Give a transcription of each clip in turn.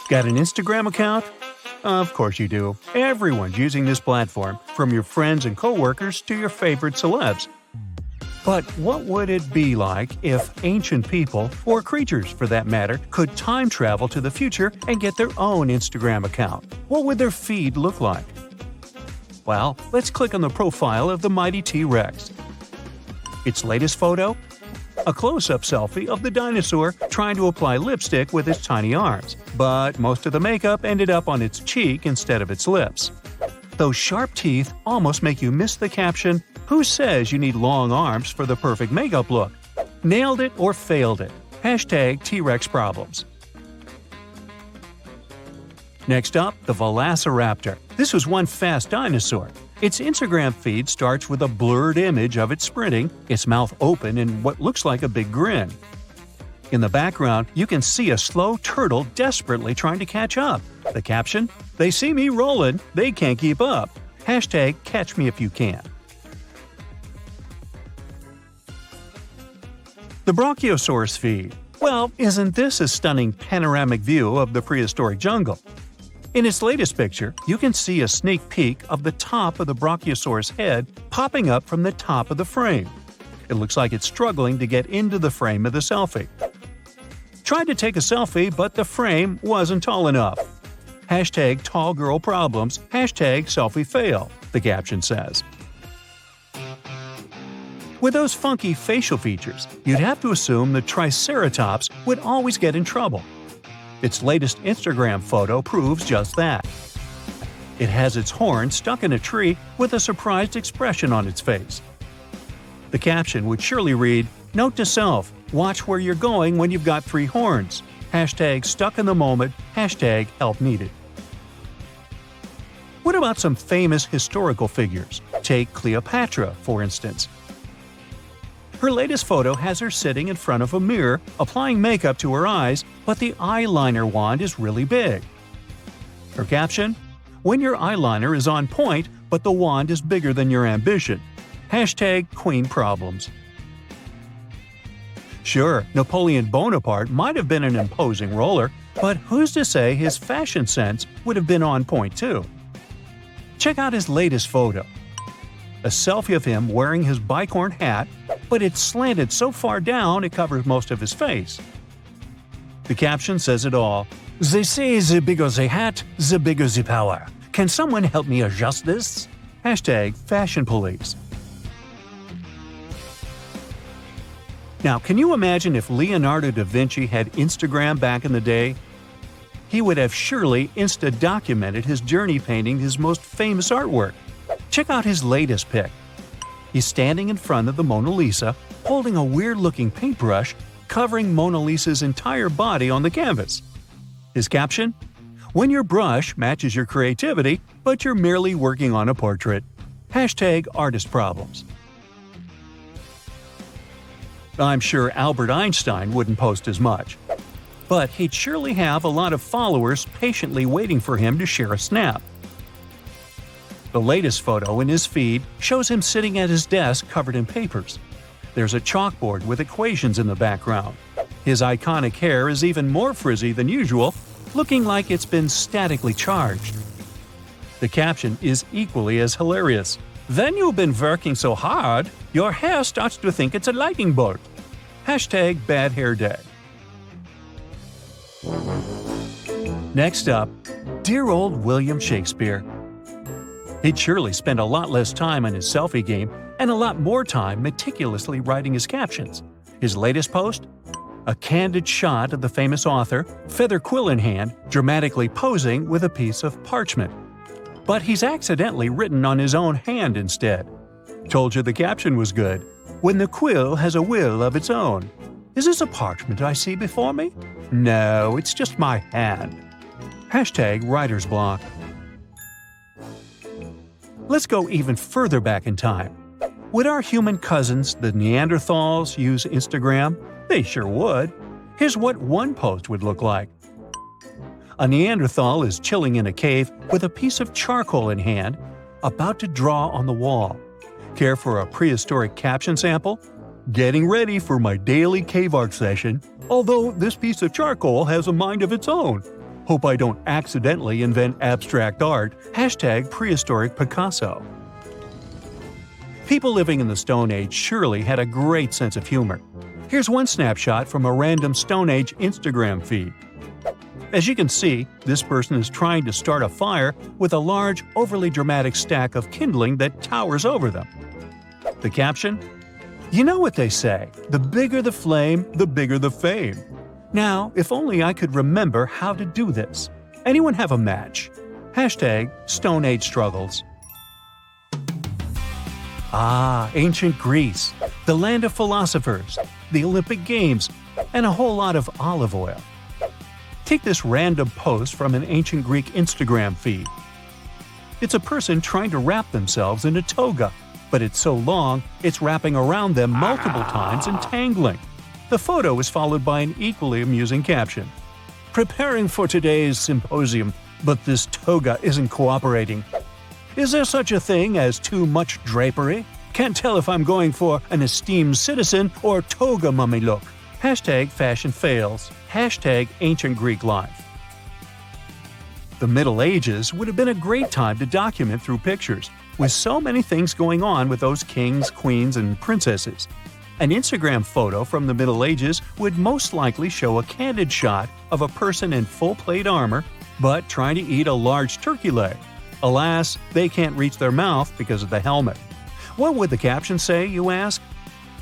Got an Instagram account? Of course you do. Everyone's using this platform, from your friends and coworkers to your favorite celebs. But what would it be like if ancient people, or creatures for that matter, could time travel to the future and get their own Instagram account? What would their feed look like? Well, let's click on the profile of the mighty T-Rex. Its latest photo? A close-up selfie of the dinosaur trying to apply lipstick with its tiny arms, but most of the makeup ended up on its cheek instead of its lips. Those sharp teeth almost make you miss the caption, "Who says you need long arms for the perfect makeup look?" Nailed it or failed it. Hashtag T-Rex problems. Next up, the Velociraptor. This was one fast dinosaur. Its Instagram feed starts with a blurred image of it sprinting, its mouth open in what looks like a big grin. In the background, you can see a slow turtle desperately trying to catch up. The caption? "They see me rolling, they can't keep up." Hashtag catch me if you can. The Broncosaurus feed. Well, isn't this a stunning panoramic view of the prehistoric jungle? In its latest picture, you can see a sneak peek of the top of the Bronchosaurus head popping up from the top of the frame. It looks like it's struggling to get into the frame of the selfie. Tried to take a selfie, but the frame wasn't tall enough. Hashtag tall girl problems, hashtag selfie fail, the caption says. With those funky facial features, you'd have to assume the Triceratops would always get in trouble. Its latest Instagram photo proves just that. It has its horn stuck in a tree with a surprised expression on its face. The caption would surely read, "Note to self, watch where you're going when you've got 3 horns. Hashtag stuck in the moment, hashtag help needed." What about some famous historical figures? Take Cleopatra, for instance. Her latest photo has her sitting in front of a mirror, applying makeup to her eyes, but the eyeliner wand is really big. Her caption? "When your eyeliner is on point, but the wand is bigger than your ambition." Hashtag Queen problems. Sure, Napoleon Bonaparte might have been an imposing roller, but who's to say his fashion sense would have been on point too? Check out his latest photo. A selfie of him wearing his bicorn hat, but it's slanted so far down it covers most of his face. The caption says it all. "They say the bigger the hat, the bigger the power. Can someone help me adjust this?" Hashtag fashion police. Now, can you imagine if Leonardo da Vinci had Instagram back in the day? He would have surely insta-documented his journey painting his most famous artwork. Check out his latest pic. He's standing in front of the Mona Lisa, holding a weird-looking paintbrush, covering Mona Lisa's entire body on the canvas. His caption? "When your brush matches your creativity, but you're merely working on a portrait." Hashtag artist problems. I'm sure Albert Einstein wouldn't post as much. But he'd surely have a lot of followers patiently waiting for him to share a snap. The latest photo in his feed shows him sitting at his desk covered in papers. There's a chalkboard with equations in the background. His iconic hair is even more frizzy than usual, looking like it's been statically charged. The caption is equally as hilarious. "Then you've been working so hard, your hair starts to think it's a lightning bolt." Hashtag bad hair day. Next up, dear old William Shakespeare. He'd surely spend a lot less time on his selfie game and a lot more time meticulously writing his captions. His latest post? A candid shot of the famous author, feather quill in hand, dramatically posing with a piece of parchment. But he's accidentally written on his own hand instead. Told you the caption was good. "When the quill has a will of its own. Is this a parchment I see before me? No, it's just my hand." Hashtag writer's block. Let's go even further back in time. Would our human cousins, the Neanderthals, use Instagram? They sure would. Here's what one post would look like. A Neanderthal is chilling in a cave with a piece of charcoal in hand, about to draw on the wall. Care for a prehistoric caption sample? "Getting ready for my daily cave art session, although this piece of charcoal has a mind of its own." Hope I don't accidentally invent abstract art. Hashtag Prehistoric Picasso. People living in the Stone Age surely had a great sense of humor. Here's one snapshot from a random Stone Age Instagram feed. As you can see, this person is trying to start a fire with a large, overly dramatic stack of kindling that towers over them. The caption? You know what they say, the bigger the flame, the bigger the fame. Now, if only I could remember how to do this. Anyone have a match? Hashtag Stone Age Struggles. Ah, ancient Greece, the land of philosophers, the Olympic Games, and a whole lot of olive oil. Take this random post from an ancient Greek Instagram feed. It's a person trying to wrap themselves in a toga, but it's so long it's wrapping around them multiple times and tangling. The photo is followed by an equally amusing caption. Preparing for today's symposium, but this toga isn't cooperating. Is there such a thing as too much drapery? Can't tell if I'm going for an esteemed citizen or toga mummy look. Hashtag fashion fails. Hashtag ancient Greek life. The Middle Ages would have been a great time to document through pictures, with so many things going on with those kings, queens, and princesses. An Instagram photo from the Middle Ages would most likely show a candid shot of a person in full plate armor, but trying to eat a large turkey leg. Alas, they can't reach their mouth because of the helmet. What would the caption say, you ask?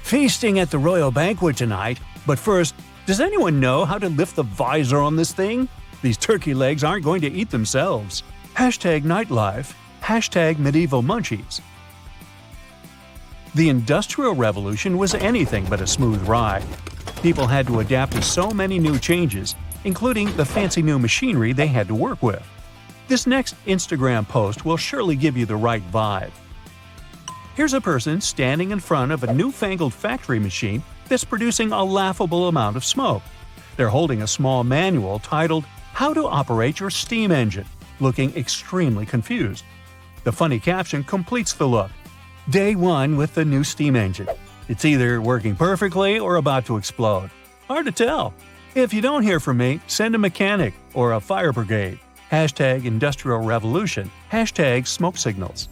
Feasting at the royal banquet tonight, but first, does anyone know how to lift the visor on this thing? These turkey legs aren't going to eat themselves. Hashtag nightlife. Hashtag medieval munchies. The Industrial Revolution was anything but a smooth ride. People had to adapt to so many new changes, including the fancy new machinery they had to work with. This next Instagram post will surely give you the right vibe. Here's a person standing in front of a newfangled factory machine that's producing a laughable amount of smoke. They're holding a small manual titled How to Operate Your Steam Engine, looking extremely confused. The funny caption completes the look. Day 1 with the new steam engine. It's either working perfectly or about to explode. Hard to tell. If you don't hear from me, send a mechanic or a fire brigade. Hashtag Industrial Revolution. Hashtag Smoke Signals.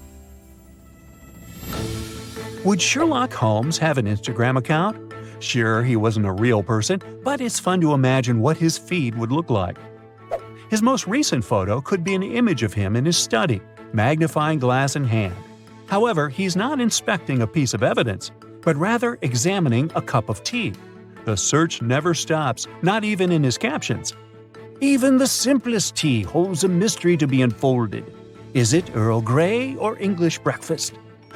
Would Sherlock Holmes have an Instagram account? Sure, he wasn't a real person, but it's fun to imagine what his feed would look like. His most recent photo could be an image of him in his study, magnifying glass in hand. However, he's not inspecting a piece of evidence, but rather examining a cup of tea. The search never stops, not even in his captions. Even the simplest tea holds a mystery to be unfolded. Is it Earl Grey or English breakfast?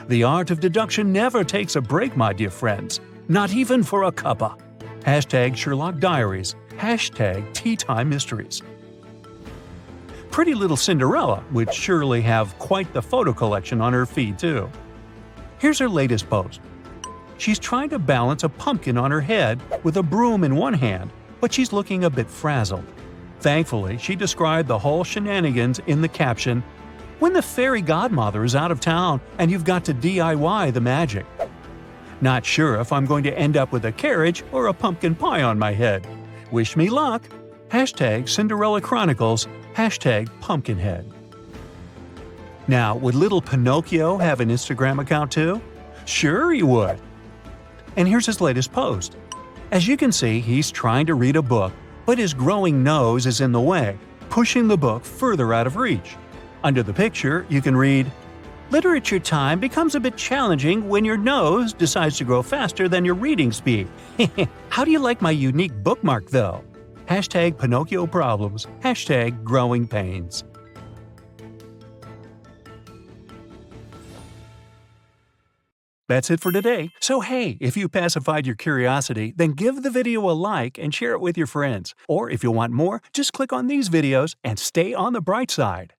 The art of deduction never takes a break, my dear friends. Not even for a cuppa. Hashtag Sherlock Diaries. Hashtag Tea Time Mysteries. Pretty little Cinderella would surely have quite the photo collection on her feed, too. Here's her latest post. She's trying to balance a pumpkin on her head with a broom in one hand, but she's looking a bit frazzled. Thankfully, she described the whole shenanigans in the caption, "When the fairy godmother is out of town and you've got to DIY the magic." Not sure if I'm going to end up with a carriage or a pumpkin pie on my head. Wish me luck. Hashtag Cinderella Chronicles. Hashtag Pumpkinhead. Now, would little Pinocchio have an Instagram account too? Sure he would. And here's his latest post. As you can see, he's trying to read a book, but his growing nose is in the way, pushing the book further out of reach. Under the picture, you can read, "Literature time becomes a bit challenging when your nose decides to grow faster than your reading speed." How do you like my unique bookmark, though? Hashtag Pinocchio problems. Hashtag growing pains. That's it for today. So hey, if you pacified your curiosity, then give the video a like and share it with your friends. Or if you want more, just click on these videos and stay on the bright side.